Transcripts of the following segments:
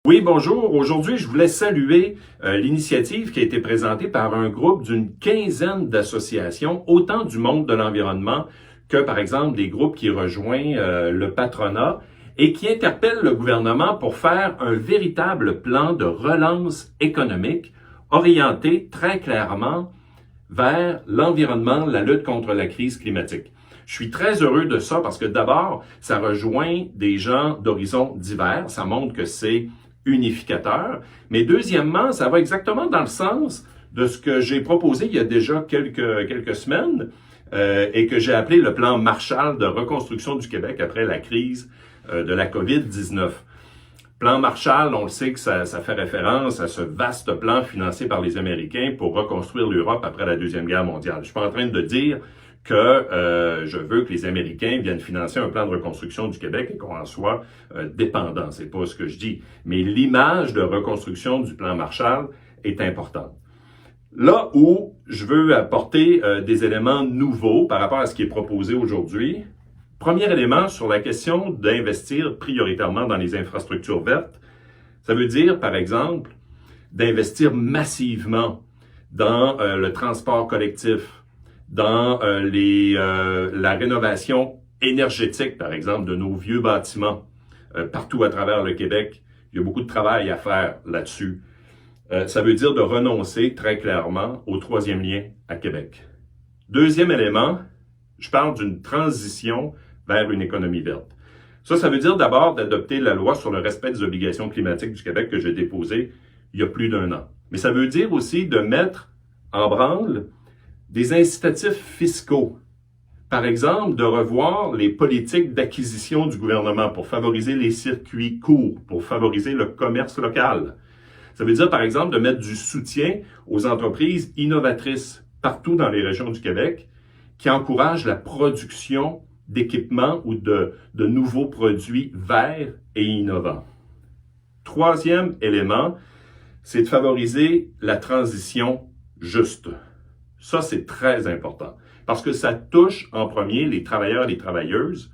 Oui, bonjour. Aujourd'hui, je voulais saluer l'initiative qui a été présentée par un groupe d'une quinzaine d'associations, autant du monde de l'environnement que, par exemple, des groupes qui rejoignent le patronat et qui interpellent le gouvernement pour faire un véritable plan de relance économique orienté très clairement vers l'environnement, la lutte contre la crise climatique. Je suis très heureux de ça parce que d'abord, ça rejoint des gens d'horizons divers. Ça montre que c'est unificateur. Mais deuxièmement, ça va exactement dans le sens de ce que j'ai proposé il y a déjà quelques semaines et que j'ai appelé le plan Marshall de reconstruction du Québec après la crise de la COVID-19. Plan Marshall, on le sait que ça fait référence à ce vaste plan financé par les Américains pour reconstruire l'Europe après la Deuxième Guerre mondiale. Je suis pas en train de dire que je veux que les Américains viennent financer un plan de reconstruction du Québec et qu'on en soit dépendant. C'est pas ce que je dis. Mais l'image de reconstruction du plan Marshall est importante. Là où je veux apporter des éléments nouveaux par rapport à ce qui est proposé aujourd'hui, premier élément sur la question d'investir prioritairement dans les infrastructures vertes, ça veut dire, par exemple, d'investir massivement dans le transport collectif, dans la rénovation énergétique, par exemple, de nos vieux bâtiments partout à travers le Québec. Il y a beaucoup de travail à faire là-dessus. Ça veut dire de renoncer très clairement au troisième lien à Québec. Deuxième élément, je parle d'une transition vers une économie verte. Ça veut dire d'abord d'adopter la loi sur le respect des obligations climatiques du Québec que j'ai déposée il y a plus d'1 an. Mais ça veut dire aussi de mettre en branle des incitatifs fiscaux. Par exemple, de revoir les politiques d'acquisition du gouvernement pour favoriser les circuits courts, pour favoriser le commerce local. Ça veut dire, par exemple, de mettre du soutien aux entreprises innovatrices partout dans les régions du Québec qui encouragent la production d'équipements ou de nouveaux produits verts et innovants. Troisième élément, c'est de favoriser la transition juste. Ça, c'est très important parce que ça touche en premier les travailleurs et les travailleuses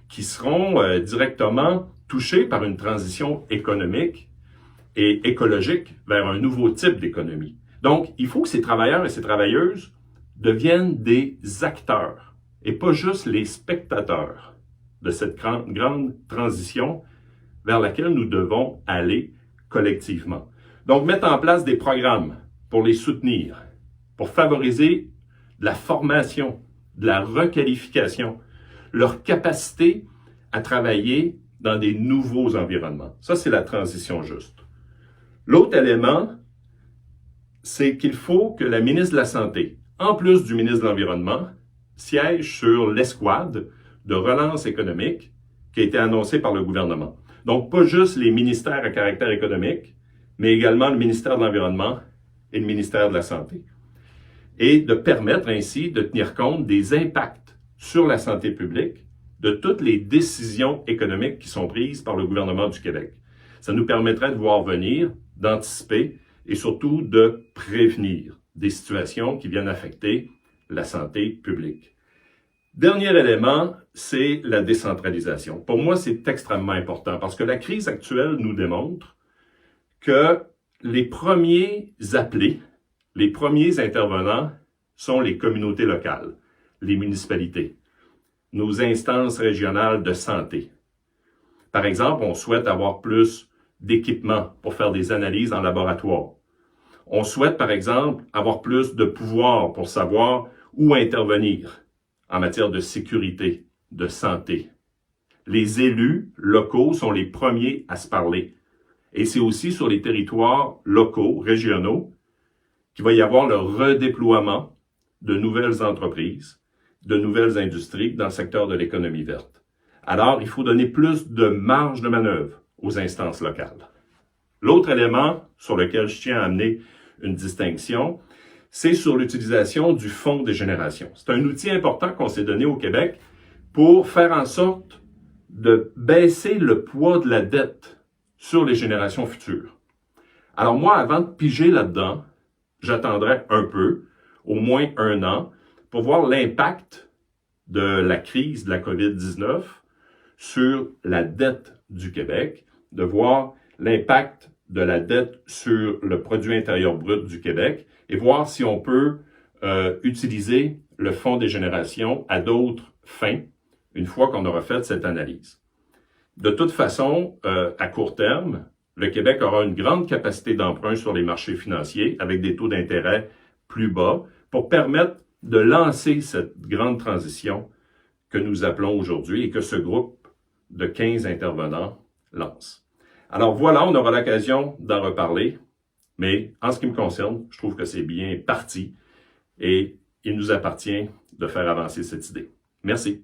qui seront directement touchés par une transition économique et écologique vers un nouveau type d'économie. Donc, il faut que ces travailleurs et ces travailleuses deviennent des acteurs et pas juste les spectateurs de cette grande transition vers laquelle nous devons aller collectivement. Donc, mettre en place des programmes pour les soutenir, pour favoriser de la formation, de la requalification, leur capacité à travailler dans des nouveaux environnements. Ça, c'est la transition juste. L'autre élément, c'est qu'il faut que la ministre de la Santé, en plus du ministre de l'Environnement, siège sur l'escouade de relance économique qui a été annoncée par le gouvernement. Donc, pas juste les ministères à caractère économique, mais également le ministère de l'Environnement et le ministère de la Santé. Et de permettre ainsi de tenir compte des impacts sur la santé publique de toutes les décisions économiques qui sont prises par le gouvernement du Québec. Ça nous permettrait de voir venir, d'anticiper et surtout de prévenir des situations qui viennent affecter la santé publique. Dernier élément, c'est la décentralisation. Pour moi, c'est extrêmement important parce que la crise actuelle nous démontre que les premiers appelés, les premiers intervenants sont les communautés locales, les municipalités, nos instances régionales de santé. Par exemple, on souhaite avoir plus d'équipements pour faire des analyses en laboratoire. On souhaite, par exemple, avoir plus de pouvoir pour savoir où intervenir en matière de sécurité, de santé. Les élus locaux sont les premiers à se parler. Et c'est aussi sur les territoires locaux, régionaux, qu'il va y avoir le redéploiement de nouvelles entreprises, de nouvelles industries dans le secteur de l'économie verte. Alors, il faut donner plus de marge de manœuvre aux instances locales. L'autre élément sur lequel je tiens à amener une distinction, c'est sur l'utilisation du Fonds des générations. C'est un outil important qu'on s'est donné au Québec pour faire en sorte de baisser le poids de la dette sur les générations futures. Alors moi, avant de piger là-dedans, j'attendrai un peu, au moins 1 an, pour voir l'impact de la crise de la COVID-19 sur la dette du Québec, de voir l'impact de la dette sur le produit intérieur brut du Québec et voir si on peut utiliser le Fonds des générations à d'autres fins une fois qu'on aura fait cette analyse. De toute façon, à court terme, le Québec aura une grande capacité d'emprunt sur les marchés financiers avec des taux d'intérêt plus bas pour permettre de lancer cette grande transition que nous appelons aujourd'hui et que ce groupe de 15 intervenants lance. Alors voilà, on aura l'occasion d'en reparler, mais en ce qui me concerne, je trouve que c'est bien parti et il nous appartient de faire avancer cette idée. Merci.